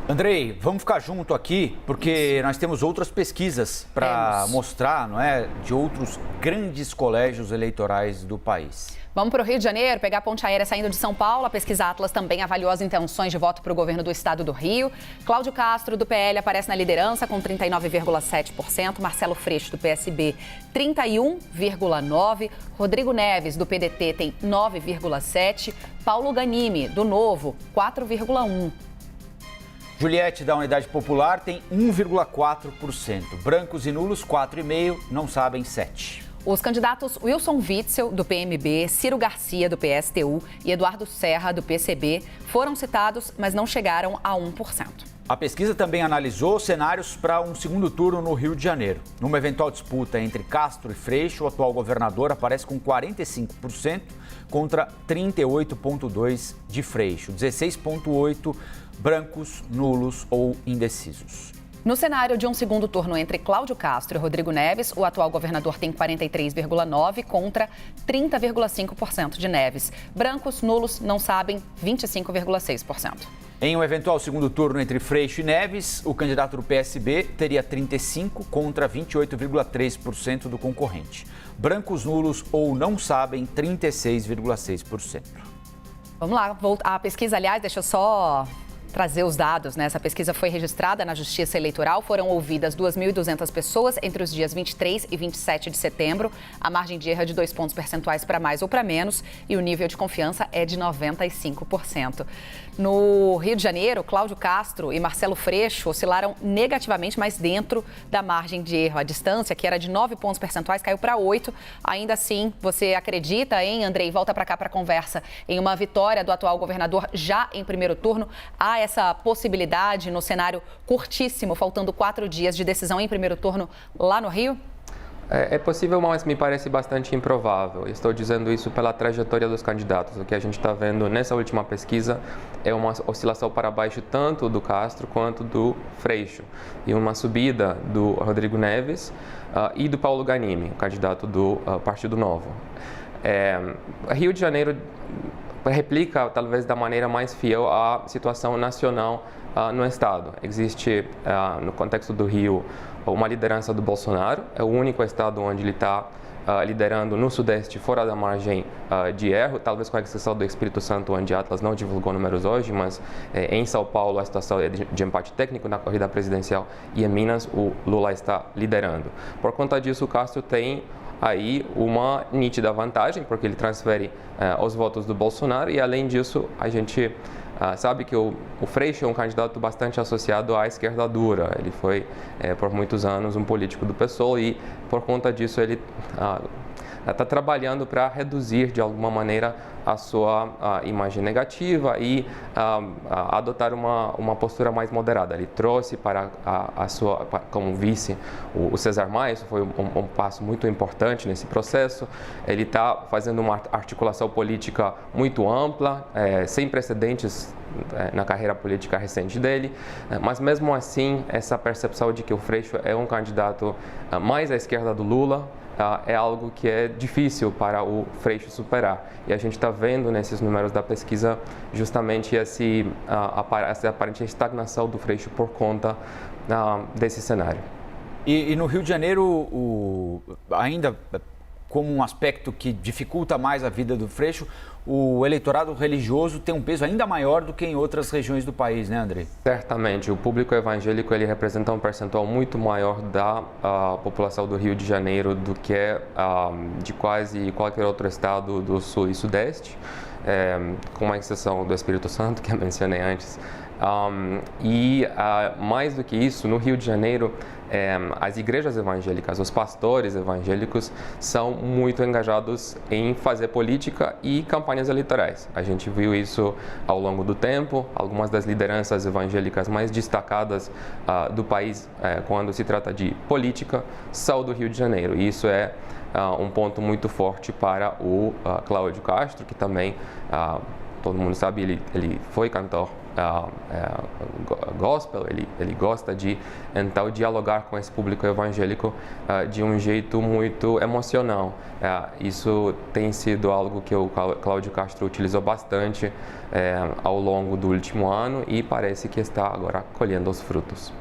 Andrei, vamos ficar junto aqui, porque nós temos outras pesquisas para mostrar, não é, de outros grandes colégios eleitorais do país. Vamos para o Rio de Janeiro, pegar a ponte aérea saindo de São Paulo. A pesquisa Atlas também avaliou as intenções de voto para o governo do estado do Rio. Cláudio Castro, do PL, aparece na liderança com 39,7%. Marcelo Freixo, do PSB, 31,9%. Rodrigo Neves, do PDT, tem 9,7%. Paulo Ganimi, do Novo, 4,1%. Juliette, da Unidade Popular, tem 1,4%. Brancos e nulos, 4,5%. Não sabem, 7%. Os candidatos Wilson Witzel, do PMB, Ciro Garcia, do PSTU e Eduardo Serra, do PCB, foram citados, mas não chegaram a 1%. A pesquisa também analisou cenários para um segundo turno no Rio de Janeiro. Numa eventual disputa entre Castro e Freixo, o atual governador aparece com 45% contra 38,2% de Freixo, 16,8% brancos, nulos ou indecisos. No cenário de um segundo turno entre Cláudio Castro e Rodrigo Neves, o atual governador tem 43,9% contra 30,5% de Neves. Brancos, nulos, não sabem, 25,6%. Em um eventual segundo turno entre Freixo e Neves, o candidato do PSB teria 35% contra 28,3% do concorrente. Brancos, nulos ou não sabem, 36,6%. Vamos lá, a pesquisa, aliás, deixa eu só trazer os dados, né? Essa pesquisa foi registrada na Justiça Eleitoral. Foram ouvidas 2.200 pessoas entre os dias 23 e 27 de setembro. A margem de erro é de 2 pontos percentuais para mais ou para menos e o nível de confiança é de 95%. No Rio de Janeiro, Cláudio Castro e Marcelo Freixo oscilaram negativamente, mas dentro da margem de erro. A distância, que era de 9 pontos percentuais, caiu para 8. Ainda assim, você acredita, hein, Andrei? Volta para cá para a conversa. Em uma vitória do atual governador já em primeiro turno, há essa possibilidade no cenário curtíssimo, faltando 4 dias de decisão em primeiro turno lá no Rio? É possível, mas me parece bastante improvável. Estou dizendo isso pela trajetória dos candidatos. O que a gente está vendo nessa última pesquisa é uma oscilação para baixo tanto do Castro quanto do Freixo. E uma subida do Rodrigo Neves e do Paulo Ganimi, o candidato do Partido Novo. Rio de Janeiro replica, talvez da maneira mais fiel, a situação nacional no estado. Existe, no contexto do Rio, uma liderança do Bolsonaro. É o único estado onde ele está liderando no Sudeste, fora da margem de erro, talvez com a exceção do Espírito Santo, onde a Atlas não divulgou números hoje, mas em São Paulo a situação é de empate técnico na corrida presidencial e em Minas o Lula está liderando. Por conta disso, o Castro tem aí uma nítida vantagem, porque ele transfere os votos do Bolsonaro e, além disso, a gente sabe que o Freixo é um candidato bastante associado à esquerda dura. Ele foi, por muitos anos, um político do PSOL e, por conta disso, ele está trabalhando para reduzir, de alguma maneira, a sua imagem negativa e adotar uma postura mais moderada. Ele trouxe para como vice o César Maia. Isso foi um passo muito importante nesse processo. Ele está fazendo uma articulação política muito ampla, sem precedentes na carreira política recente dele, mas mesmo assim essa percepção de que o Freixo é um candidato mais à esquerda do Lula é algo que é difícil para o Freixo superar. E a gente está vendo nesses números da pesquisa justamente essa aparente estagnação do Freixo por conta desse cenário. E no Rio de Janeiro, ainda como um aspecto que dificulta mais a vida do Freixo, o eleitorado religioso tem um peso ainda maior do que em outras regiões do país, né, André? Certamente. O público evangélico ele representa um percentual muito maior da população do Rio de Janeiro do que de quase qualquer outro estado do Sul e Sudeste, com uma exceção do Espírito Santo, que eu mencionei antes. Mais do que isso, no Rio de Janeiro, as igrejas evangélicas, os pastores evangélicos são muito engajados em fazer política e campanhas eleitorais. A gente viu isso ao longo do tempo. Algumas das lideranças evangélicas mais destacadas do país, quando se trata de política, são do Rio de Janeiro. E isso é um ponto muito forte para o Cláudio Castro, que também, todo mundo sabe, ele foi cantor gospel, ele gosta de, então, dialogar com esse público evangélico de um jeito muito emocional. Isso tem sido algo que o Cláudio Castro utilizou bastante ao longo do último ano e parece que está agora colhendo os frutos.